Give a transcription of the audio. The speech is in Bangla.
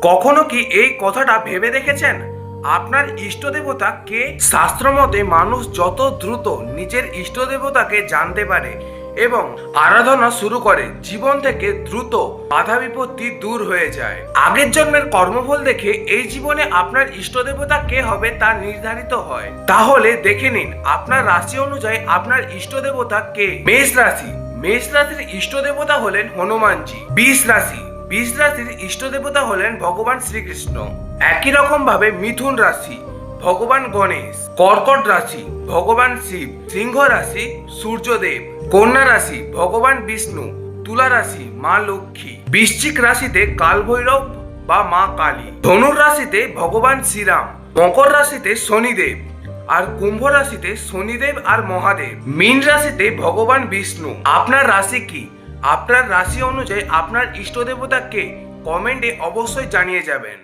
কখনো কি এই কথাটা ভেবে দেখেছেন আপনার ইষ্ট দেবতা কে? শাস্ত্র মতে মানুষ যত দ্রুত নিজের ইষ্ট দেবতাকে জানতে পারে এবং আরাধনা শুরু করে, জীবন থেকে দ্রুত বাধা বিপত্তি দূর হয়ে যায়। আগের জন্মের কর্মফল দেখে এই জীবনে আপনার ইষ্ট দেবতা কে হবে তা নির্ধারিত হয়। তাহলে দেখে নিন আপনার রাশি অনুযায়ী আপনার ইষ্ট দেবতা কে। মেষ রাশি, মেষ রাশির ইষ্ট দেবতা হলেন হনুমানজি। বৃষ রাশির ইষ্ট দেবতা হলেন ভগবান শ্রীকৃষ্ণ। একই রকম ভাবে মিথুন রাশি ভগবান গণেশ, কর্কট রাশি ভগবান শিব, সিংহ রাশি সূর্যদেব, কন্যা রাশি ভগবান বিষ্ণু, তুলা রাশি মা লক্ষ্মী, বৃশ্চিক রাশিতে কালভৈরব বা মা কালী, ধনুর রাশিতে ভগবান শ্রীরাম, মকর রাশিতে শনিদেব, আর কুম্ভ রাশিতে শনিদেব আর মহাদেব, মীন রাশিতে ভগবান বিষ্ণু। আপনার রাশি কি? আপনার রাশি অনুযায়ী আপনার ইষ্ট দেবতা কে? কমেন্টে অবশ্যই জানিয়ে যাবেন।